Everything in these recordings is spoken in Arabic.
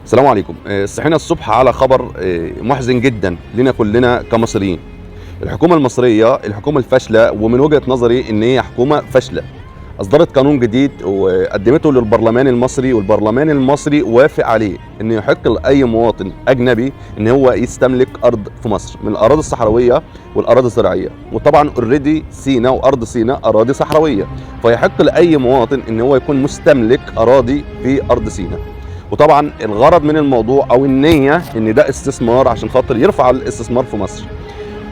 السلام عليكم. صحينا الصبح على خبر محزن جدا لنا كلنا كمصريين. الحكومة المصرية الحكومة الفاشلة، ومن وجهة نظري ان هي حكومة فاشلة، اصدرت قانون جديد وقدمته للبرلمان المصري، والبرلمان المصري وافق عليه ان يحق لاي مواطن اجنبي ان هو يستملك ارض في مصر من الاراضي الصحراويه والاراضي الزراعيه. وطبعا اوريدي سيناء وارض سيناء اراضي صحراويه، فيحق لاي مواطن ان هو يكون مستملك اراضي في ارض سيناء. وطبعا الغرض من الموضوع او النيه ان ده استثمار عشان خاطر يرفع الاستثمار في مصر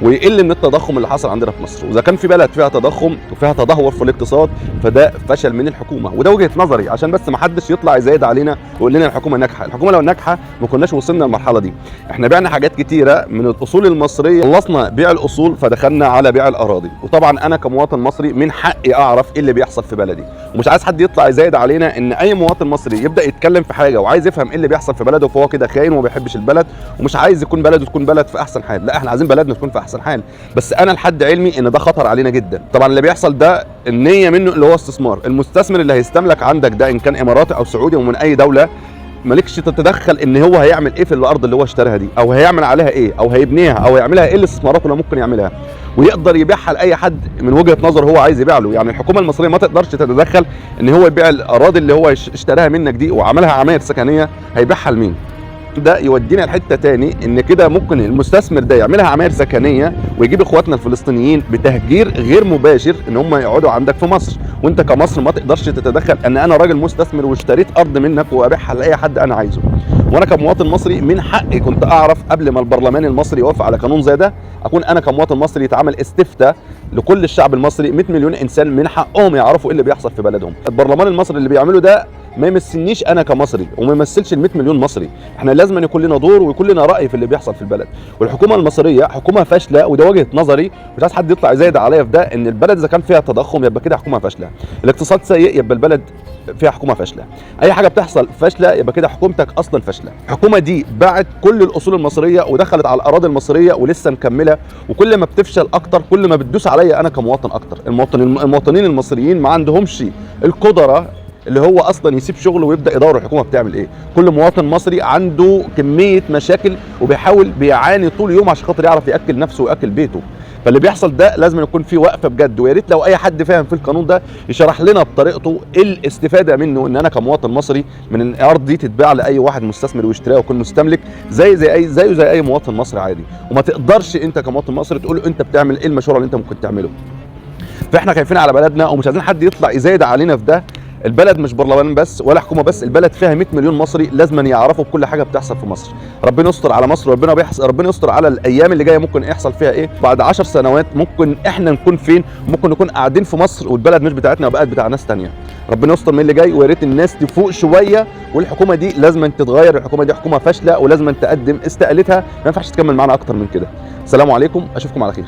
ويقل من التضخم اللي حصل عندنا في مصر. واذا كان في بلد فيها تضخم وفيها تدهور في الاقتصاد فده فشل من الحكومه، وده وجهه نظري عشان بس ما حدش يطلع يزايد علينا ويقول لنا الحكومه ناجحه. الحكومه لو ناجحه ما كناش وصلنا للمرحله دي. احنا بعنا حاجات كتيره من الاصول المصريه، خلصنا بيع الاصول فدخلنا على بيع الاراضي. وطبعا انا كمواطن مصري من حقي اعرف ايه اللي بيحصل في بلدي، ومش عايز حد يطلع يزايد علينا ان اي مواطن مصري يبدا يتكلم في حاجه وعايز يفهم ايه اللي بيحصل في بلده فهو كده خاين وما بيحبش البلد ومش عايز يكون بلده تكون بلد في احسن حال. لا، احنا عايزين بلدنا تكون في احسن حال، بس انا لحد علمي ان ده خطر علينا جدا. طبعا اللي بيحصل ده النيه منه اللي هو استثمار. المستثمر اللي هيستملك عندك ده ان كان اماراتي او سعودي ومن اي دوله، مالكش تتدخل ان هو هيعمل ايه في الارض اللي هو اشتراها دي، او هيعمل عليها ايه، او هيبنيها، او هيعملها ايه الاستثمارات اللي ممكن يعملها، ويقدر يبيعها لاي حد من وجهه نظر هو عايز يبيع له. يعني الحكومه المصريه ما تقدرش تتدخل ان هو يبيع الاراضي اللي هو اشتراها منك دي وعملها عماير سكنيه، هيبيعها لمين؟ ده يودينا لحته تاني ان كده ممكن المستثمر ده يعملها عماير سكنيه ويجيب اخواتنا الفلسطينيين بتهجير غير مباشر ان هم يقعدوا عندك في مصر، وانت كمصر ما تقدرش تتدخل ان انا راجل مستثمر واشتريت ارض منك وابيعها لاي حد انا عايزه. وانا كمواطن مصري من حقي كنت اعرف قبل ما البرلمان المصري يوافق على قانون زي ده، اكون انا كمواطن مصري يتعمل استفتاء لكل الشعب المصري، 100 مليون انسان من حقهم يعرفوا ايه اللي بيحصل في بلدهم. البرلمان المصري اللي بيعمله ده ما يمثلنيش انا كمصري وما يمثلش ال 100 مليون مصري. احنا لازم يكون لنا دور ويكون لنا راي في اللي بيحصل في البلد. والحكومه المصريه حكومه فاشله، وده وجهه نظري، مش عايز حد يطلع يزايد عليا في ده، ان البلد اذا كان فيها تضخم يبقى كده حكومه فاشله، الاقتصاد سيء يبقى البلد فيها حكومه فاشله، اي حاجه بتحصل فاشله يبقى كده حكومتك اصلا فاشله. الحكومه دي باعت كل الاصول المصريه ودخلت على الاراضي المصريه ولسه مكمله، وكل ما بتفشل اكتر كل ما بتدوس عليا انا كمواطن اكتر. المواطنين المصريين ما عندهمش القدره اللي هو اصلا يسيب شغله ويبدا يدور الحكومه بتعمل ايه. كل مواطن مصري عنده كميه مشاكل وبيحاول بيعاني طول اليوم عشان خاطر يعرف ياكل نفسه وياكل بيته. فاللي بيحصل ده لازم يكون فيه وقفه بجد، ويا ريت لو اي حد فاهم في القانون ده يشرح لنا بطريقته ايه الاستفاده منه، ان انا كمواطن مصري من الارض دي تتباع لاي واحد مستثمر ويشتريها ويكون مستملك زي اي مواطن مصري عادي. وما تقدرش انت كمواطن مصري تقول له انت بتعمل ايه المشروع اللي انت ممكن تعمله. فاحنا خايفين على بلدنا ومش عايزين حد يطلع يزايد علينا في ده. البلد مش برلمان بس ولا حكومه بس، البلد فيها 100 مليون مصري لازم يعرفوا بكل حاجه بتحصل في مصر. ربنا يستر على مصر، ربنا يستر على الايام اللي جايه ممكن يحصل فيها ايه. بعد 10 سنوات ممكن احنا نكون فين، ممكن نكون قاعدين في مصر والبلد مش بتاعتنا وبقت بتاع ناس ثانيه. ربنا يستر من اللي جاي، ويا ريت الناس تفوق شويه، والحكومه دي لازم تتغير. الحكومه دي حكومه فاشله ولازم تقدم استقالتها، ما ينفعش تكمل معانا اكتر من كده. السلام عليكم، اشوفكم على خير.